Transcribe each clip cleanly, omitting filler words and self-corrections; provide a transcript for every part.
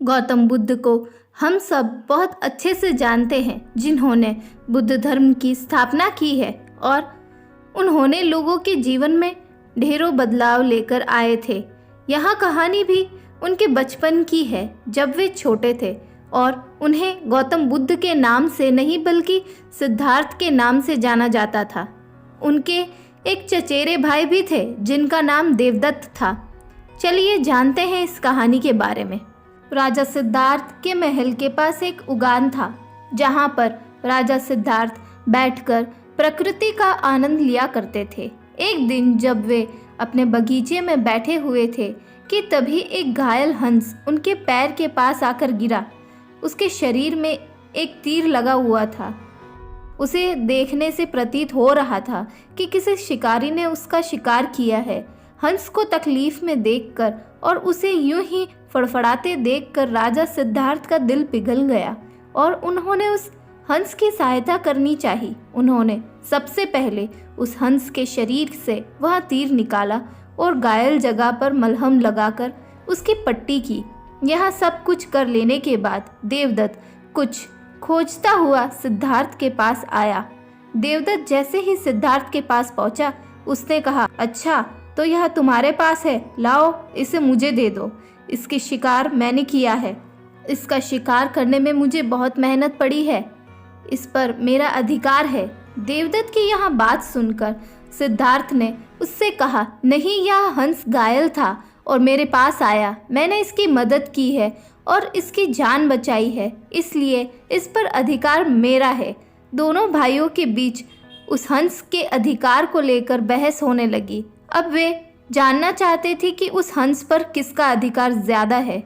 गौतम बुद्ध को हम सब बहुत अच्छे से जानते हैं, जिन्होंने बुद्ध धर्म की स्थापना की है और उन्होंने लोगों के जीवन में ढेरों बदलाव लेकर आए थे। यहाँ कहानी भी उनके बचपन की है, जब वे छोटे थे और उन्हें गौतम बुद्ध के नाम से नहीं बल्कि सिद्धार्थ के नाम से जाना जाता था। उनके एक चचेरे भाई भी थे जिनका नाम देवदत्त था। चलिए जानते हैं इस कहानी के बारे में। राजा सिद्धार्थ के महल के पास एक उद्यान था, जहाँ पर राजा सिद्धार्थ बैठकर प्रकृति का आनंद लिया करते थे। एक दिन जब वे अपने बगीचे में बैठे हुए थे कि तभी एक घायल हंस उनके पैर के पास आकर गिरा। उसके शरीर में एक तीर लगा हुआ था। उसे देखने से प्रतीत हो रहा था कि किसी शिकारी ने उसका शिकार किया है। हंस को तकलीफ में देखकर और उसे यूं ही फड़फड़ाते देखकर राजा सिद्धार्थ का दिल पिघल गया और उन्होंने उस हंस की सहायता करनी चाहिए। उन्होंने सबसे पहले उस हंस के शरीर से वह तीर निकाला और घायल जगह पर मलहम लगाकर उसकी पट्टी की। यह सब कुछ कर लेने के बाद देवदत्त कुछ खोजता हुआ सिद्धार्थ के पास आया। देवदत्त जैसे ही सिद्धार्थ के पास पहुंचा, उसने कहा, अच्छा तो यह तुम्हारे पास है, लाओ इसे मुझे दे दो। इसकी शिकार मैंने किया है। इसका शिकार करने में मुझे बहुत मेहनत पड़ी है। इस पर मेरा अधिकार है। देवदत्त की यह बात सुनकर सिद्धार्थ ने उससे कहा, नहीं, यह हंस घायल था और मेरे पास आया। मैंने इसकी मदद की है और इसकी जान बचाई है, इसलिए इस पर अधिकार मेरा है। दोनों भाइयों के बीच उस हंस के अधिकार को लेकर बहस होने लगी। अब वे जानना चाहते थे कि उस हंस पर किसका अधिकार ज़्यादा है।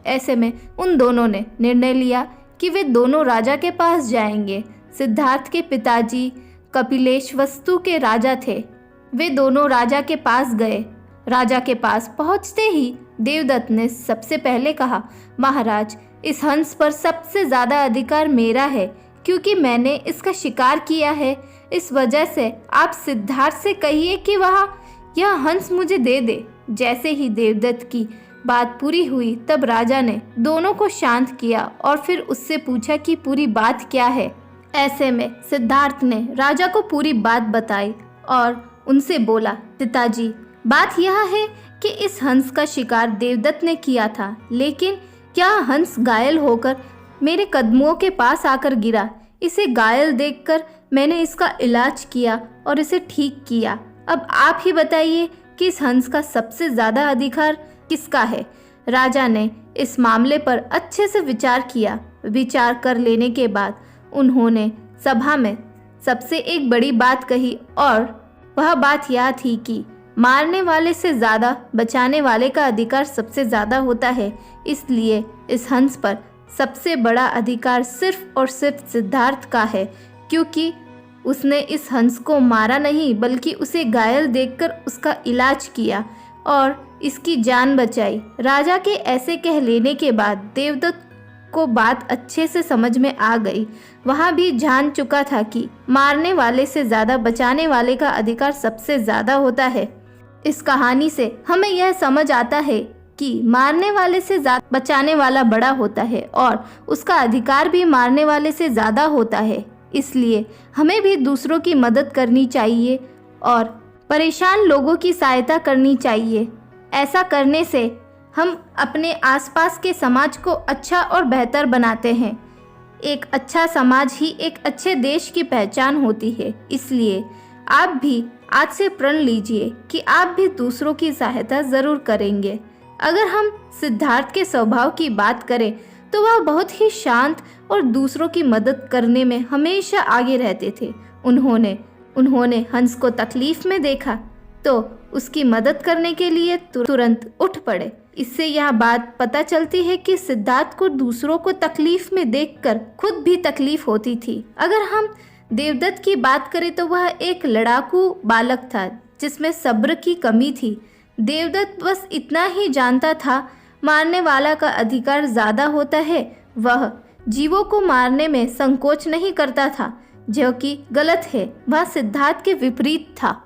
ऐसे में उन दोनों ने निर्णय लिया कि वे दोनों राजा के पास जाएंगे। सिद्धार्थ के पिताजी कपिलेश्वस्तु के राजा थे। वे दोनों राजा के पास गए। राजा के पास पहुंचते ही देवदत्त ने सबसे पहले कहा, महाराज, इस हंस पर सबसे ज़्यादा अधिकार मेरा है, क्योंकि मैंने इसका शिकार किया है। इस वजह से आप सिद्धार्थ से कहिए कि यह हंस मुझे दे दे। जैसे ही देवदत्त की बात पूरी हुई, तब राजा ने दोनों को शांत किया और फिर उससे पूछा कि पूरी बात क्या है। ऐसे में सिद्धार्थ ने राजा को पूरी बात बताई और उनसे बोला, पिताजी, बात यह है कि इस हंस का शिकार देवदत्त ने किया था, लेकिन यह हंस घायल होकर मेरे कदमों के पास आकर गिरा। इसे घायल देखकर मैंने इसका इलाज किया और इसे ठीक किया। अब आप ही बताइए कि इस हंस का सबसे ज़्यादा अधिकार किसका है। राजा ने इस मामले पर अच्छे से विचार किया। विचार कर लेने के बाद उन्होंने सभा में सबसे एक बड़ी बात कही और वह बात यह थी कि मारने वाले से ज़्यादा बचाने वाले का अधिकार सबसे ज़्यादा होता है। इसलिए इस हंस पर सबसे बड़ा अधिकार सिर्फ और सिर्फ सिद्धार्थ का है, क्योंकि उसने इस हंस को मारा नहीं बल्कि उसे घायल देखकर उसका इलाज किया और इसकी जान बचाई। राजा के ऐसे कह लेने के बाद देवदत्त को बात अच्छे से समझ में आ गई। वह भी जान चुका था कि मारने वाले से ज़्यादा बचाने वाले का अधिकार सबसे ज़्यादा होता है। इस कहानी से हमें यह समझ आता है कि मारने वाले से ज़्यादा बचाने वाला बड़ा होता है और उसका अधिकार भी मारने वाले से ज़्यादा होता है। इसलिए हमें भी दूसरों की मदद करनी चाहिए और परेशान लोगों की सहायता करनी चाहिए। ऐसा करने से हम अपने आसपास के समाज को अच्छा और बेहतर बनाते हैं। एक अच्छा समाज ही एक अच्छे देश की पहचान होती है। इसलिए आप भी आज से प्रण लीजिए कि आप भी दूसरों की सहायता ज़रूर करेंगे। अगर हम सिद्धार्थ के स्वभाव की बात करें तो वह बहुत ही शांत और दूसरों की मदद करने में हमेशा आगे रहते थे। उन्होंने हंस को तकलीफ में देखा तो उसकी मदद करने के लिए तुरंत उठ पड़े। इससे यह बात पता चलती है कि सिद्धार्थ को दूसरों को तकलीफ में देखकर खुद भी तकलीफ होती थी। अगर हम देवदत्त की बात करें तो वह एक लड़ाकू बालक था जिसमें सब्र की कमी थी। देवदत्त बस इतना ही जानता था, मारने वाला का अधिकार ज़्यादा होता है। वह जीवों को मारने में संकोच नहीं करता था, जो कि गलत है। वह सिद्धार्थ के विपरीत था।